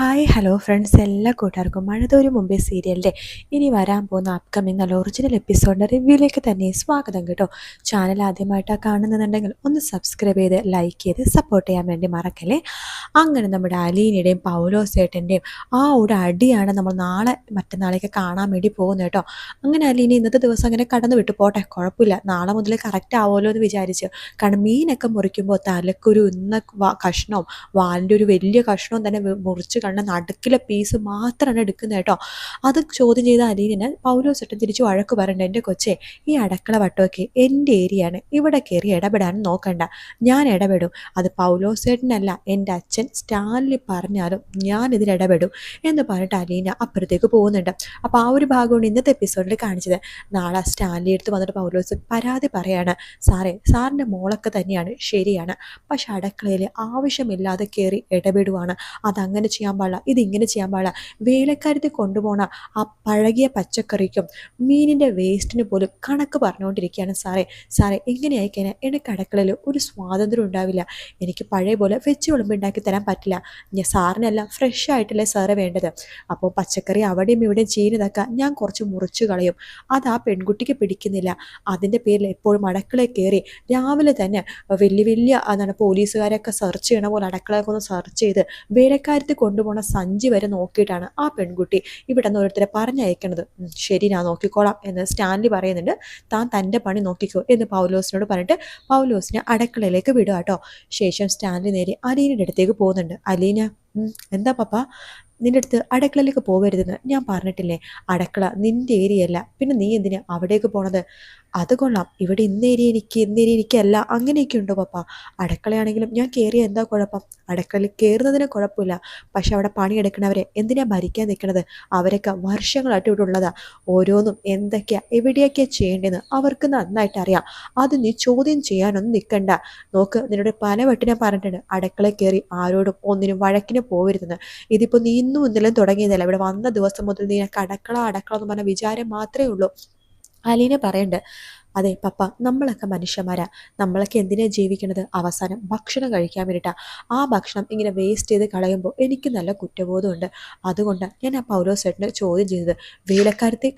Hi hello friends, എല്ലാ കൂട്ടുകാർക്കും മഴതോരും മുമ്പേ സീരിയലിൻ്റെ ഇനി വരാൻ പോകുന്ന അപ്കമിങ് നല്ല ഒറിജിനൽ എപ്പിസോഡിൻ്റെ റിവ്യൂയിലേക്ക് തന്നെ സ്വാഗതം കേട്ടോ. ചാനൽ ആദ്യമായിട്ടാണ് കാണുന്നുണ്ടെങ്കിൽ ഒന്ന് സബ്സ്ക്രൈബ് ചെയ്ത് ലൈക്ക് ചെയ്ത് സപ്പോർട്ട് ചെയ്യാൻ വേണ്ടി മറക്കല്ലേ. അങ്ങനെ നമ്മുടെ അലീനയുടെയും പൗലോസേട്ടൻ്റെയും ആ ഒരു അടിയാണ് നമ്മൾ മറ്റന്നാളേക്ക് കാണാൻ വേണ്ടി പോകുന്നത് കേട്ടോ. അങ്ങനെ അലീന ഇന്നത്തെ ദിവസം അങ്ങനെ കടന്നു വിട്ടു പോട്ടെ, കുഴപ്പമില്ല, നാളെ മുതൽ കറക്റ്റ് ആവുമല്ലോ എന്ന് വിചാരിച്ചു. കാരണം മീനൊക്കെ മുറിക്കുമ്പോൾ തലക്കൊരു കഷ്ണവും വാലിൻ്റെ ഒരു വലിയ കഷ്ണവും തന്നെ മുറിച്ച് കണ്ട നടുക്കിലെ പീസ് മാത്രമാണ് എടുക്കുന്നത് കേട്ടോ. അത് ചോദ്യം ചെയ്ത അലീനെ പൗലോസേട്ടൻ തിരിച്ചു വഴക്ക് പറയണ്ട. എൻ്റെ കൊച്ചേ, ഈ അടുക്കള വട്ടമൊക്കെ എൻ്റെ ഏരിയയാണ്, ഇവിടെ കയറി ഇടപെടാൻ നോക്കണ്ട, ഞാൻ ഇടപെടും. അത് പൗലോസേട്ടനല്ല, എൻ്റെ അച്ഛൻ സ്റ്റാൻലി പറഞ്ഞാലും ഞാൻ ഇതിൽ ഇടപെടും എന്ന് പറഞ്ഞിട്ട് അലീന അപ്പുറത്തേക്ക് പോകുന്നുണ്ട്. അപ്പോൾ ആ ഒരു ഭാഗമാണ് ഇന്നത്തെ എപ്പിസോഡിൽ കാണിച്ചത്. നാളെ സ്റ്റാൻലി എടുത്ത് വന്നിട്ട് പൗലോസ് പരാതി പറയാണ്. സാറിൻ്റെ മോളൊക്കെ തന്നെയാണ്, ശരിയാണ്, പക്ഷെ അടുക്കളയിൽ ആവശ്യമില്ലാതെ കയറി ഇടപെടുവാണ്, അതങ്ങനെ ചെയ്യാൻ പാടില്ല, ഇതിങ്ങനെ ചെയ്യാൻ പാടില്ല. വേലക്കാരത്തെ കൊണ്ടുപോകണ ആ പഴകിയ പച്ചക്കറിക്കും മീനിൻ്റെ വേസ്റ്റിന് പോലും കണക്ക് പറഞ്ഞുകൊണ്ടിരിക്കുകയാണ്. സാറേ എങ്ങനെ ആയിക്കഴിഞ്ഞാൽ എനിക്ക് അടുക്കളയിൽ ഒരു സ്വാതന്ത്ര്യം ഉണ്ടാവില്ല. എനിക്ക് പഴയ പോലെ വെച്ച് വിളമ്പുണ്ടാക്കി തരാൻ പറ്റില്ല. ഞാൻ സാറിനെല്ലാം ഫ്രഷ് ആയിട്ടല്ലേ സാറ് വേണ്ടത്. അപ്പോൾ പച്ചക്കറി അവിടെയും ഇവിടെയും ചെയ്യുന്നതൊക്കെ ഞാൻ കുറച്ച് മുറിച്ച് കളയും. അത് ആ പെൺകുട്ടിക്ക് പിടിക്കുന്നില്ല. അതിൻ്റെ പേരിൽ എപ്പോഴും അടുക്കളയിൽ കയറി രാവിലെ തന്നെ വലിയ പോലീസുകാരൊക്കെ സെർച്ച് ചെയ്യണ പോലെ അടുക്കളയൊക്കെ ഒന്ന് സെർച്ച് ചെയ്ത് വേലക്കാരത്ത് കൊണ്ടുപോകുന്ന സഞ്ചി വരെ നോക്കിയിട്ടാണ് ആ പെൺകുട്ടി ഇവിടെ നിന്ന് ഓരോരുത്തരെ പറഞ്ഞയക്കുന്നത്. ശരി, ഞാൻ നോക്കിക്കോളാം എന്ന് സ്റ്റാൻലി പറയുന്നുണ്ട്. താൻ തൻ്റെ പണി നോക്കിക്കോ എന്ന് പൗലോസിനോട് പറഞ്ഞിട്ട് പൗലോസിനെ അടുക്കളയിലേക്ക് വിടുക കേട്ടോ. ശേഷം സ്റ്റാൻലി നേരെ അലീനയുടെ അടുത്തേക്ക് പോകുന്നുണ്ട്. അലീന, എന്താ പപ്പ, നിൻ്റെ അടുത്ത് അടുക്കളയിലേക്ക് പോകരുതെന്ന് ഞാൻ പറഞ്ഞിട്ടില്ലേ? അടുക്കള നിൻ്റെ ഏരിയയല്ല, പിന്നെ നീ എന്തിനാ അവിടേക്ക് പോണത്? അത് കൊള്ളാം, ഇവിടെ ഇന്ന ഏരിയ എനിക്കല്ല, അങ്ങനെയൊക്കെ ഉണ്ടോ പപ്പ? അടുക്കളയാണെങ്കിലും ഞാൻ കയറിയ എന്താ കുഴപ്പം? അടുക്കളയിൽ കയറുന്നതിന് കുഴപ്പമില്ല, പക്ഷെ അവിടെ പണിയെടുക്കണവരെ എന്തിനാ ഭരിക്കാൻ നിൽക്കണത്? അവരൊക്കെ വർഷങ്ങളായിട്ട് ഇവിടെ ഉള്ളതാ. ഓരോന്നും എന്തൊക്കെയാ എവിടെയൊക്കെയാണ് ചെയ്യേണ്ടതെന്ന് അവർക്ക് നന്നായിട്ട് അറിയാം. അത് നീ ചോദ്യം ചെയ്യാനൊന്നും നിൽക്കണ്ട. നോക്ക്, നിന്നോട് പലവട്ടം ഞാൻ പറഞ്ഞിട്ടുണ്ട്, അടുക്കളയിൽ കയറി ആരോടും ഒന്നിനും വഴക്കിന് പോകരുതെന്ന്. ഇതിപ്പോൾ നീ ഇന്നും ഇന്നലെയും തുടങ്ങിയതല്ല, ഇവിടെ വന്ന ദിവസം മുതൽ നീ അടുക്കള എന്ന് പറഞ്ഞ വിചാരം മാത്രമേ ഉള്ളൂ. അലീന പറയണ്ട്. അതെ പപ്പ, നമ്മളൊക്കെ മനുഷ്യന്മാരാ, നമ്മളൊക്കെ എന്തിനാണ് ജീവിക്കണത്? അവസാനം ഭക്ഷണം കഴിക്കാൻ വേണ്ടിയിട്ടാണ്. ആ ഭക്ഷണം ഇങ്ങനെ വേസ്റ്റ് ചെയ്ത് കളയുമ്പോൾ എനിക്ക് നല്ല കുറ്റബോധമുണ്ട്. അതുകൊണ്ടാണ് ഞാൻ ആ പൗലോസേട്ടനെ ചോദ്യം ചെയ്തത്. വേലക്കാരത്തെ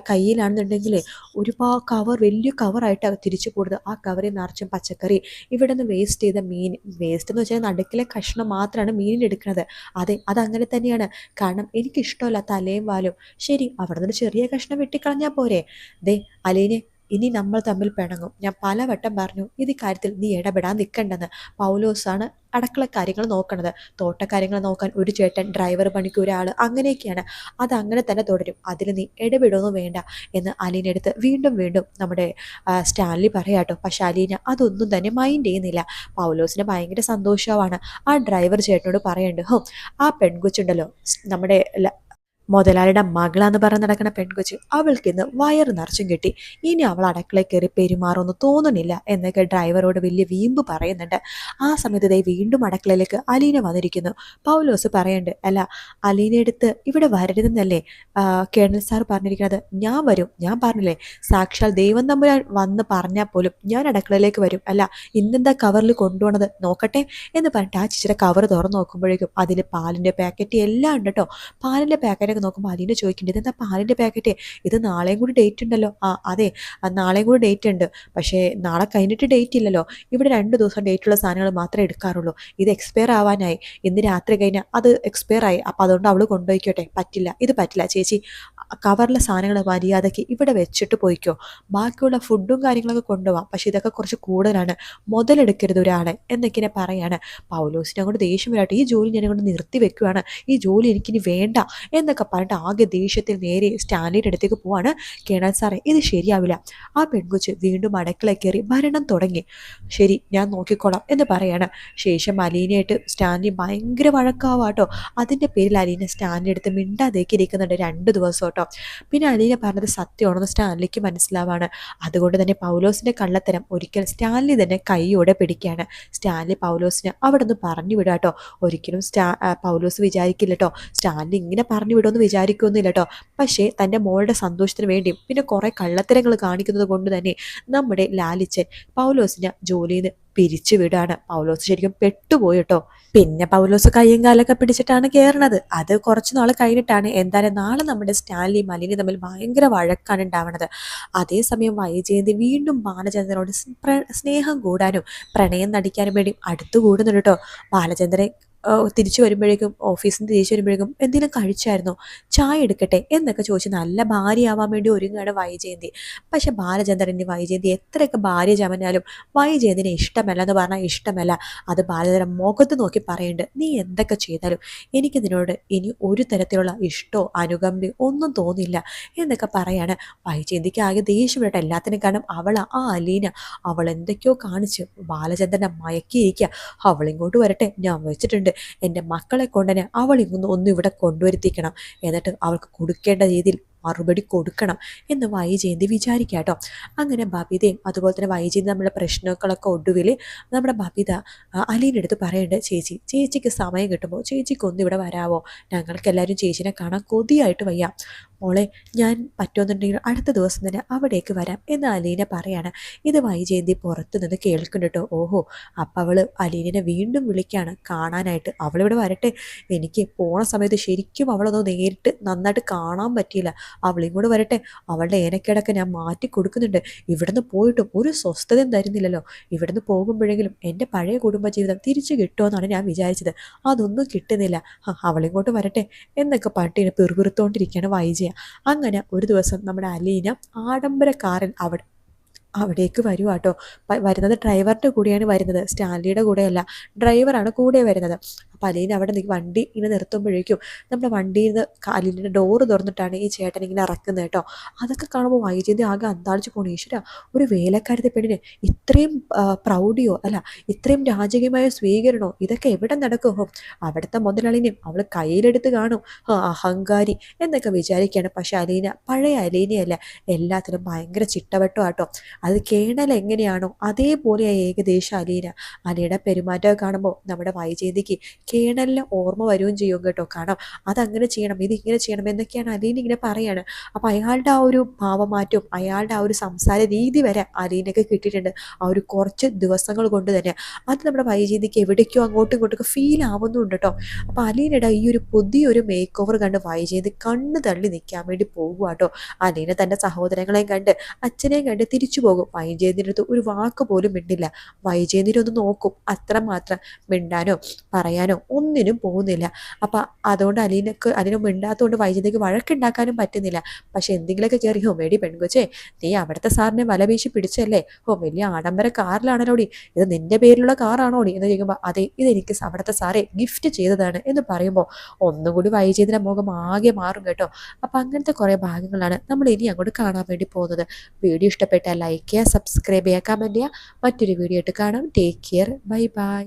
കയ്യിലാണെന്നുണ്ടെങ്കിൽ ഒരുപാട് കവർ, വലിയ കവറായിട്ട് തിരിച്ചു കൊടുത്ത് ആ കവറിൽ നിറച്ചും പച്ചക്കറി, ഇവിടെ നിന്ന് വേസ്റ്റ് ചെയ്ത മീൻ, വേസ്റ്റ് എന്ന് വെച്ചാൽ നടുക്കിലെ കഷ്ണം മാത്രമാണ് മീനിനെടുക്കുന്നത്. അതെ, അതങ്ങനെ തന്നെയാണ്. കാരണം എനിക്കിഷ്ടമല്ല തലയും വാലും. ശരി, അവിടെ നിന്ന് ചെറിയ കഷ്ണം വെട്ടിക്കളഞ്ഞാൽ പോരെ? ദേ അലീനെ, ഇനി നമ്മൾ തമ്മിൽ പിണങ്ങും. ഞാൻ പലവട്ടം പറഞ്ഞു ഇത് കാര്യത്തിൽ നീ ഇടപെടാൻ നിൽക്കണ്ടെന്ന്. പൗലോസാണ് അടുക്കള കാര്യങ്ങൾ നോക്കണത്, തോട്ടക്കാര്യങ്ങൾ നോക്കാൻ ഒരു ചേട്ടൻ, ഡ്രൈവർ പണിക്ക് ഒരാൾ, അങ്ങനെയൊക്കെയാണ്. അതങ്ങനെ തന്നെ തുടരും, അതിൽ നീ ഇടപെടുമൊന്നും വേണ്ട എന്ന് അലീനടുത്ത് വീണ്ടും നമ്മുടെ സ്റ്റാൻലി പറയാട്ടോ. പക്ഷെ അലീന അതൊന്നും തന്നെ മൈൻഡ് ചെയ്യുന്നില്ല. പൗലോസിന് ഭയങ്കര സന്തോഷമാണ്. ആ ഡ്രൈവർ ചേട്ടനോട് പറയുന്നുണ്ട്, ആ പെൺകൊച്ചുണ്ടല്ലോ, നമ്മുടെ മുതലാളിയുടെ മകളാന്ന് പറഞ്ഞ് നടക്കുന്ന പെൺകൊച്ച്, അവൾക്ക് ഇന്ന് വയറ് നിറച്ചും കിട്ടി, ഇനി അവൾ അടുക്കളയിൽ കയറി പെരുമാറുമെന്ന് തോന്നുന്നില്ല എന്നൊക്കെ ഡ്രൈവറോട് വലിയ വീമ്പ് പറയുന്നുണ്ട്. ആ സമയത്ത് വീണ്ടും അടുക്കളയിലേക്ക് അലീന വന്നിരിക്കുന്നു. പൗലോസ് പറയുന്നുണ്ട്, അല്ല അലീനയെടുത്ത് ഇവിടെ വരരുതെന്നല്ലേ കേണൽ സാർ പറഞ്ഞിരിക്കുന്നത്? ഞാൻ വരും, ഞാൻ പറഞ്ഞില്ലേ, സാക്ഷാൽ ദൈവം തമ്പുരാൻ വന്ന് പറഞ്ഞാൽ പോലും ഞാൻ അടുക്കളയിലേക്ക് വരും. അല്ല ഇന്നെന്താ കവറിൽ കൊണ്ടുപോകണത് നോക്കട്ടെ എന്ന് പറഞ്ഞിട്ട് ആ ചേച്ചിയുടെ കവർ തുറന്ന് നോക്കുമ്പോഴേക്കും അതിൽ പാലിൻ്റെ പാക്കറ്റ് എല്ലാം ഉണ്ട് കേട്ടോ. പാലിൻ്റെ പാക്കറ്റ് നോക്കുമ്പോൾ അലീന ചോദിക്കേണ്ടത്, ഇതെന്താ പാലിൻ്റെ പാക്കറ്റ്? ഇത് നാളെയും കൂടി ഡേറ്റ് ഉണ്ടല്ലോ. അതെ, നാളെയും കൂടി ഡേറ്റ് ഉണ്ട്, പക്ഷേ നാളെ കഴിഞ്ഞിട്ട് ഡേറ്റ് ഇല്ലല്ലോ. ഇവിടെ 2 ദിവസം ഡേറ്റുള്ള സാധനങ്ങൾ മാത്രമേ എടുക്കാറുള്ളൂ. ഇത് എക്സ്പയർ ആവാനായി, ഇന്ന് രാത്രി കഴിഞ്ഞാൽ അത് എക്സ്പയർ ആയി, അപ്പോൾ അതുകൊണ്ട് അവൾ കൊണ്ടുപോയിക്കോട്ടെ. പറ്റില്ല, ഇത് പറ്റില്ല ചേച്ചി, കവറിലെ സാധനങ്ങൾ മര്യാദയ്ക്ക് ഇവിടെ വെച്ചിട്ട് പോയിക്കോ. ബാക്കിയുള്ള ഫുഡും കാര്യങ്ങളൊക്കെ കൊണ്ടുപോകാം, പക്ഷേ ഇതൊക്കെ കുറച്ച് കൂടുതലാണ്, മുതലെടുക്കരുത് ഒരാളെ എന്നൊക്കെ പറയാണ്. പൗലോസിനെ കൊണ്ട് ദേഷ്യം വരാട്ടെ, ഈ ജോലി ഞാൻ കൊണ്ട് നിർത്തി വെക്കുകയാണ്, ഈ ജോലി എനിക്കിനി വേണ്ട എന്നൊക്കെ പറഞ്ഞിട്ട് ആകെ ദേഷ്യത്തിൽ നേരെ സ്റ്റാൻലിയുടെ അടുത്തേക്ക് പോവാണ്. കേണൽ സാറേ, ഇത് ശരിയാവില്ല. ആ പെൺകൊച്ച് വീണ്ടും അടുക്കളയിൽ കയറി ഭരണം തുടങ്ങി. ശരി, ഞാൻ നോക്കിക്കോളാം എന്ന് പറയാണ്. ശേഷം അലീനയായിട്ട് സ്റ്റാൻലി ഭയങ്കര വഴക്കാവാട്ടോ. അതിൻ്റെ പേരിൽ അലീന സ്റ്റാൻലി എടുത്ത് മിണ്ടാതേക്ക് ഇരിക്കുന്നുണ്ട് 2 ദിവസം കേട്ടോ. പിന്നെ അലീന പറഞ്ഞത് സത്യമാണെന്ന് സ്റ്റാൻലിക്ക് മനസ്സിലാവാണ്. അതുകൊണ്ട് തന്നെ പൗലോസിൻ്റെ കള്ളത്തരം ഒരിക്കൽ സ്റ്റാൻലി തന്നെ കൈയോടെ പിടിക്കുകയാണ്. സ്റ്റാൻലി പൗലോസിനെ അവിടെ നിന്ന് പറഞ്ഞു വിടുക കേട്ടോ. ഒരിക്കലും പൗലോസ് വിചാരിക്കില്ല കേട്ടോ സ്റ്റാൻലി ഇങ്ങനെ പറഞ്ഞു വിടുമെന്ന് വിചാരിക്കുന്നില്ല കേട്ടോ. പക്ഷേ തൻ്റെ മോളുടെ സന്തോഷത്തിന് വേണ്ടിയും പിന്നെ കുറേ കള്ളത്തരങ്ങൾ കാണിക്കുന്നത് കൊണ്ട് തന്നെ നമ്മുടെ ലാലിച്ചൻ പൗലോസിനെ ജോലിയിൽ നിന്ന് പിരിച്ചു വിടാണ്. പൗലോസ് ശരിക്കും പെട്ടുപോയി കേട്ടോ. പിന്നെ പൗലോസ് കയ്യും കാലൊക്കെ പിടിച്ചിട്ടാണ് കയറണത്. അത് കുറച്ച് നാൾ കഴിഞ്ഞിട്ടാണ്. എന്തായാലും നാളെ നമ്മുടെ സ്റ്റാൻലി മലിനി തമ്മിൽ ഭയങ്കര വഴക്കാണ് ഉണ്ടാവണത്. അതേസമയം വൈജയന്തി വീണ്ടും ബാലചന്ദ്രനോട് സ്നേഹം കൂടാനും പ്രണയം നടിക്കാനും വേണ്ടി അടുത്തു കൂടുന്നുണ്ട് കേട്ടോ. ബാലചന്ദ്രൻ തിരിച്ചു വരുമ്പോഴേക്കും, ഓഫീസിൽ നിന്ന് തിരിച്ചു വരുമ്പോഴേക്കും എന്തെങ്കിലും കഴിച്ചായിരുന്നോ, ചായ എടുക്കട്ടെ എന്നൊക്കെ ചോദിച്ച് നല്ല ഭാര്യയാവാൻ വേണ്ടി ഒരുങ്ങുകയാണ് വൈജയന്തി. പക്ഷെ ബാലചന്ദ്രന് വൈജയന്തി എത്രയൊക്കെ ഭാര്യ ചമഞ്ഞാലും വൈജയന്തിനെ ഇഷ്ടമല്ല എന്ന് പറഞ്ഞാൽ ഇഷ്ടമല്ല. അത് ബാലചന്ദ്രൻ മുഖത്ത് നോക്കി പറയുന്നുണ്ട്, നീ എന്തൊക്കെ ചെയ്താലും എനിക്ക് നിന്നോട് ഇനി ഒരു തരത്തിലുള്ള ഇഷ്ടമോ അനുകമ്പയോ ഒന്നും തോന്നില്ല എന്നൊക്കെ പറയാണ്. വൈജയന്തിക്ക് ആകെ ദേഷ്യം വരട്ടെ. എല്ലാത്തിനും കാരണം ആ അലീന, അവൾ എന്തൊക്കെയോ കാണിച്ച് ബാലചന്ദ്രനെ മയക്കിയിരിക്കുക. അവളിങ്ങോട്ട് വരട്ടെ, ഞാൻ വെച്ചിട്ടുണ്ട്. എൻ്റെ മക്കളെ കൊണ്ടുതന്നെ അവൾ ഒന്നും ഇവിടെ കൊണ്ടുവരുത്തിക്കണം. എന്നിട്ട് അവൾക്ക് കൊടുക്കേണ്ട രീതിയിൽ മറുപടി കൊടുക്കണം എന്ന് വൈജയന്തി വിചാരിക്കാട്ടോ. അങ്ങനെ ബബിതയും അതുപോലെ തന്നെ വൈജയന്തി നമ്മുടെ പ്രശ്നങ്ങളൊക്കെ ഒടുവിൽ നമ്മുടെ ബബിത അലീൻ്റെ അടുത്ത് പറയുന്നുണ്ട്, ചേച്ചിക്ക് സമയം കിട്ടുമ്പോൾ ചേച്ചിക്കൊന്നും ഇവിടെ വരാവോ, ഞങ്ങൾക്ക് എല്ലാവരും ചേച്ചിനെ കാണാൻ കൊതിയായിട്ട് വയ്യ. മോളെ, ഞാൻ പറ്റുമെന്നുണ്ടെങ്കിൽ അടുത്ത ദിവസം തന്നെ അവിടേക്ക് വരാം എന്ന് അലീന പറയാണ്. ഇത് വൈജയന്തി പുറത്തു നിന്ന് കേൾക്കുന്നുണ്ട്. ഓഹോ, അപ്പം അവൾ അലീനെ വീണ്ടും വിളിക്കുകയാണ് കാണാനായിട്ട്. അവളിവിടെ വരട്ടെ, എനിക്ക് പോണ സമയത്ത് ശരിക്കും അവളൊന്ന് നേരിട്ട് നന്നായിട്ട് കാണാൻ പറ്റിയില്ല. അവളെയും കൂടെ വരട്ടെ, അവളുടെ ഏനക്കേടൊക്കെ ഞാൻ മാറ്റി കൊടുക്കുന്നുണ്ട്. ഇവിടുന്ന് പോയിട്ടും ഒരു സ്വസ്ഥതയും തരുന്നില്ലല്ലോ. ഇവിടുന്ന് പോകുമ്പോഴെങ്കിലും എൻ്റെ പഴയ കുടുംബജീവിതം തിരിച്ചു കിട്ടുമെന്നാണ് ഞാൻ വിചാരിച്ചത്. അതൊന്നും കിട്ടുന്നില്ല. അവളിങ്ങോട്ട് വരട്ടെ എന്നൊക്കെ പറഞ്ഞിട്ട് പിറുപിറുത്തോണ്ടിരിക്കുകയാണ് വൈജയ. അങ്ങനെ ഒരു ദിവസം നമ്മുടെ അലീന ആഡംബര കാറിൽ അവിടേക്ക് വരുക കേട്ടോ. വരുന്നത് ഡ്രൈവറിൻ്റെ കൂടെയാണ് വരുന്നത്, സ്റ്റാൻലിയുടെ കൂടെയല്ല. ഡ്രൈവറാണ് കൂടെ വരുന്നത്. അപ്പോൾ അലീന അവിടെ വണ്ടി ഇങ്ങനെ നിർത്തുമ്പോഴേക്കും നമ്മുടെ വണ്ടിയിൽ നിന്ന് അലീനയുടെ ഡോറ് തുറന്നിട്ടാണ് ഈ ചേട്ടൻ ഇങ്ങനെ ഇറക്കുന്നത് കേട്ടോ. അതൊക്കെ കാണുമ്പോൾ വൈജയന്തി ആകെ അന്താളിച്ച് പോണു. ഈശ്വര, ഒരു വേലക്കാരത്തെ പെണ്ണിന് ഇത്രയും പ്രൗഢിയോ അല്ല ഇത്രയും രാജകീയമായ സ്വീകരണോ, ഇതൊക്കെ എവിടെ നടക്കുമോ? അവിടുത്തെ മുതലാളിനെയും അവൾ കയ്യിലെടുത്ത് കാണും. അഹങ്കാരി എന്നൊക്കെ വിചാരിക്കുകയാണ്. പക്ഷെ അലീന പഴയ അലീനയല്ല, എല്ലാത്തിനും ഭയങ്കര ചിട്ടവട്ടോ ആട്ടോ. അത് കേണൽ എങ്ങനെയാണോ അതേപോലെ ഏകദേശം അലിയുടെ പെരുമാറ്റമൊക്കെ കാണുമ്പോൾ നമ്മുടെ വൈജയന്തിക്ക് കേണലിനെ ഓർമ്മ വരികയും ചെയ്യും കേട്ടോ. കാരണം അതങ്ങനെ ചെയ്യണം, ഇതിങ്ങനെ ചെയ്യണം എന്നൊക്കെയാണ് അലീന ഇങ്ങനെ പറയാണ്. അപ്പം അയാളുടെ ആ ഒരു ഭാവമാറ്റവും അയാളുടെ ആ ഒരു സംസാര രീതി വരെ അലീനൊക്കെ കിട്ടിയിട്ടുണ്ട് ആ ഒരു കുറച്ച് ദിവസങ്ങൾ കൊണ്ട് തന്നെ. അത് നമ്മുടെ വൈജയന്തിക്ക് എവിടേക്കോ അങ്ങോട്ടും ഇങ്ങോട്ടൊക്കെ ഫീൽ ആവുന്നുണ്ട് കേട്ടോ. അപ്പം അലീനയുടെ ഈ ഒരു പുതിയൊരു മേക്ക് ഓവർ കണ്ട് വൈജയന്തി കണ്ണ് തള്ളി നിൽക്കാൻ വേണ്ടി പോകുക കേട്ടോ. അലീന തൻ്റെ സഹോദരങ്ങളെയും കണ്ട് അച്ഛനെയും കണ്ട് തിരിച്ചു പോകും. വൈജയന്തിൻ്റെ അടുത്ത് ഒരു വാക്ക് പോലും മിണ്ടില്ല. വൈജയന്തിനെ ഒന്ന് നോക്കും, അത്രമാത്രം മിണ്ടാനോ പറയാനോ ഒന്നിനും പോകുന്നില്ല. അപ്പം അതുകൊണ്ട് അലീന മിണ്ടാത്തതുകൊണ്ട് വൈജയന്തിക്ക് വഴക്കുണ്ടാക്കാനും പറ്റുന്നില്ല. പക്ഷെ എന്തെങ്കിലുമൊക്കെ കയറി, മേടി പെൺകൊച്ചേ, നീ അവിടുത്തെ സാറിനെ വലവീശി പിടിച്ചല്ലേ, വലിയ ആഡംബര കാറിലാണല്ലോടി, ഇത് നിന്റെ പേരിലുള്ള കാറാണോടി എന്ന് ചോദിക്കുമ്പോൾ അതെ, ഇതെനിക്ക് അവിടുത്തെ സാറെ ഗിഫ്റ്റ് ചെയ്തതാണ് എന്ന് പറയുമ്പോൾ ഒന്നുകൂടി വൈജയന്തിൻ്റെ മുഖം ആകെ മാറും കേട്ടോ. അപ്പം അങ്ങനത്തെ കുറേ ഭാഗങ്ങളാണ് നമ്മൾ ഇനി അങ്ങോട്ട് കാണാൻ വേണ്ടി പോകുന്നത്. വീഡിയോ ഇഷ്ടപ്പെട്ടാൽ ലൈക്ക് ചെയ്യുക, സബ്സ്ക്രൈബ് ചെയ്യുക, കമൻറ്റ് ചെയ്യുക. മറ്റൊരു വീഡിയോ ആയിട്ട് കാണാം. Take care, bye bye.